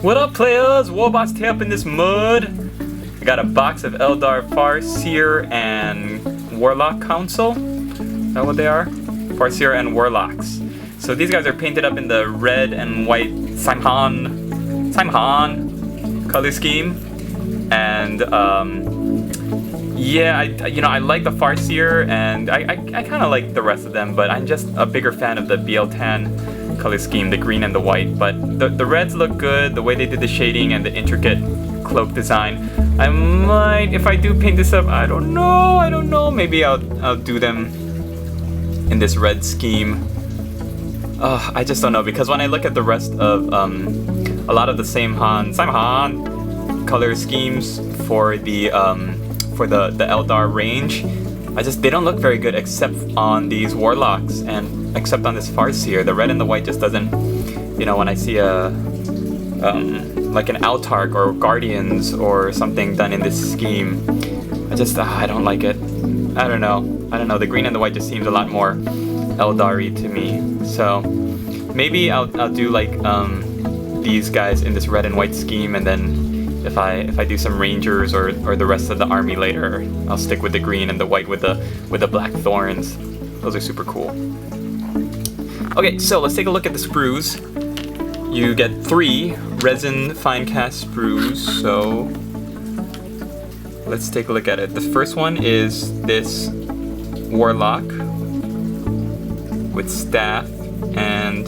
What up, players? Warbots tail up in this mud. I got a box of Eldar, Farseer, and Warlock Council. Is that what they are? Farseer and Warlocks. So these guys are painted up in the red and white Simhan color scheme. And yeah, I like the Farseer, and I kind of like the rest of them, but I'm just a bigger fan of the BL Tan color scheme, the green and the white. But the reds look good, the way they did the shading and the intricate cloak design. I might, if I do paint this up, I don't know, maybe I'll do them in this red scheme. I just don't know, because when I look at the rest of a lot of the Simhan color schemes for the Eldar range, they don't look very good except on these Warlocks and except on this Farseer. The red and the white just doesn't, when I see a like an Autark or Guardians or something done in this scheme, I don't like it. I don't know. The green and the white just seems a lot more Eldar-y to me. So maybe I'll do like these guys in this red and white scheme, and then if I do some Rangers or the rest of the army later, I'll stick with the green and the white with the black thorns. Those are super cool. Okay, so let's take a look at the sprues. You get 3 resin fine cast sprues, so let's take a look at it. The first one is this Warlock with staff and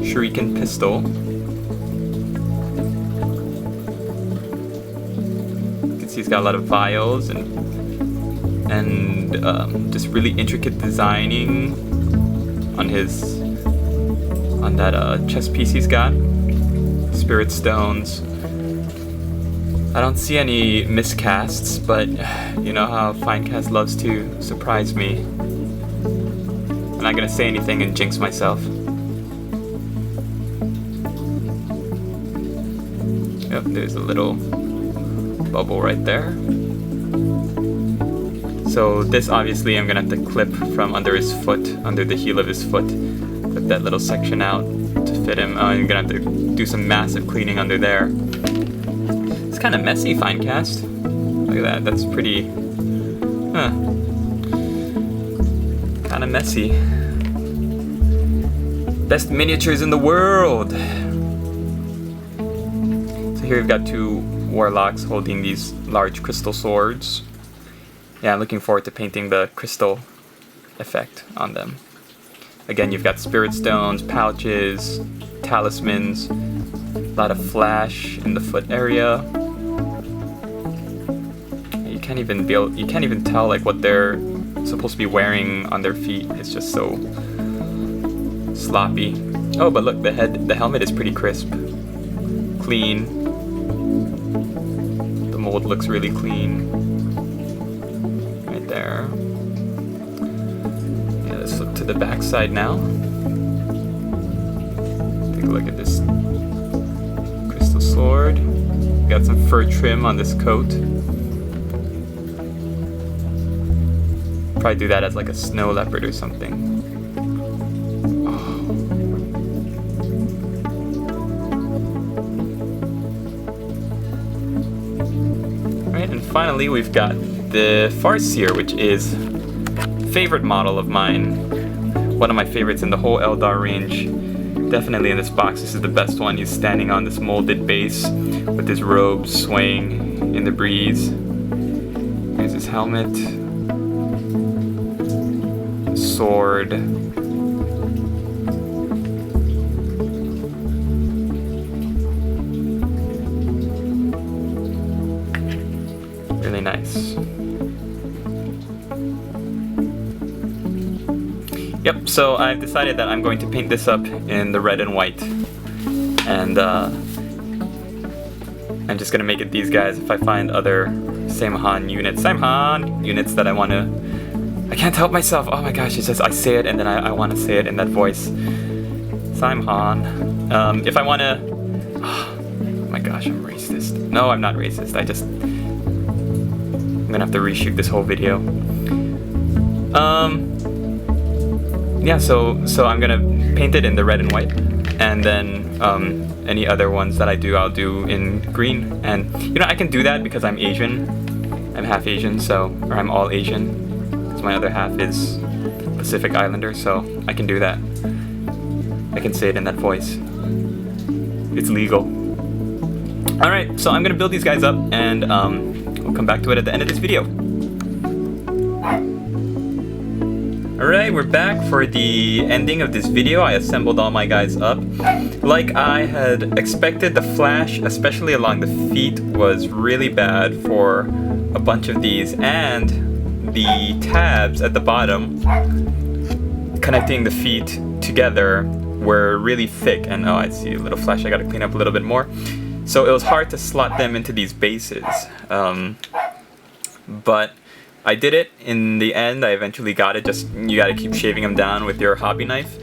shuriken pistol. He's got a lot of vials and just really intricate designing on that chest piece he's got. Spirit stones. I don't see any miscasts, but you know how Finecast loves to surprise me. I'm not gonna say anything and jinx myself. Yep, there's a little bubble right there. So this obviously I'm gonna have to clip from under his foot, under the heel of his foot. Clip that little section out to fit him. I'm gonna have to do some massive cleaning under there. It's kind of messy, Finecast. Look at that, that's pretty, kind of messy. Best miniatures in the world! So here we've got 2 Warlocks holding these large crystal swords. Yeah, I'm looking forward to painting the crystal effect on them. Again, you've got spirit stones, pouches, talismans, a lot of flash in the foot area. You can't even tell like what they're supposed to be wearing on their feet. It's just so sloppy. Oh, but look, the helmet is pretty crisp, clean. The mold looks really clean. Right there. Yeah, let's flip to the back side now. Take a look at this crystal sword. Got some fur trim on this coat. Probably do that as like a snow leopard or something. And finally, we've got the Farseer, which is a favorite model of mine. One of my favorites in the whole Eldar range. Definitely in this box, this is the best one. He's standing on this molded base with his robes swaying in the breeze. Here's his helmet. Sword. Really nice. Yep, so I've decided that I'm going to paint this up in the red and white. And I'm just gonna make it these guys. If I find other Simhan units that I want to... I can't help myself. Oh my gosh, it's just I say it and then I want to say it in that voice. Simhan. If I want to... Oh my gosh, I'm racist. No, I'm not racist. I'm gonna have to reshoot this whole video. Yeah, so I'm gonna paint it in the red and white. and then any other ones that I do, I'll do in green. And you know, I can do that because I'm Asian. I'm half Asian, so, or I'm all Asian, because my other half is Pacific Islander, so I can do that. I can say it in that voice. It's legal. Alright, so I'm gonna build these guys up, and we'll come back to it at the end of this video. Alright, we're back for the ending of this video. I assembled all my guys up. Like I had expected, the flash, especially along the feet, was really bad for a bunch of these, and the tabs at the bottom connecting the feet together were really thick, and oh, I see a little flash. I gotta clean up a little bit more. So it was hard to slot them into these bases. But I did it in the end. I eventually got it. Just, you gotta keep shaving them down with your hobby knife.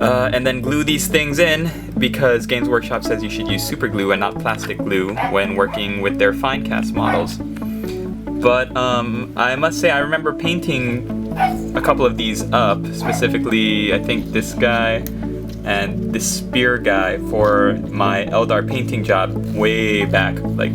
And then glue these things in, because Games Workshop says you should use super glue and not plastic glue when working with their fine cast models. But I must say, I remember painting a couple of these up, specifically I think this guy and this spear guy for my Eldar painting job way back, like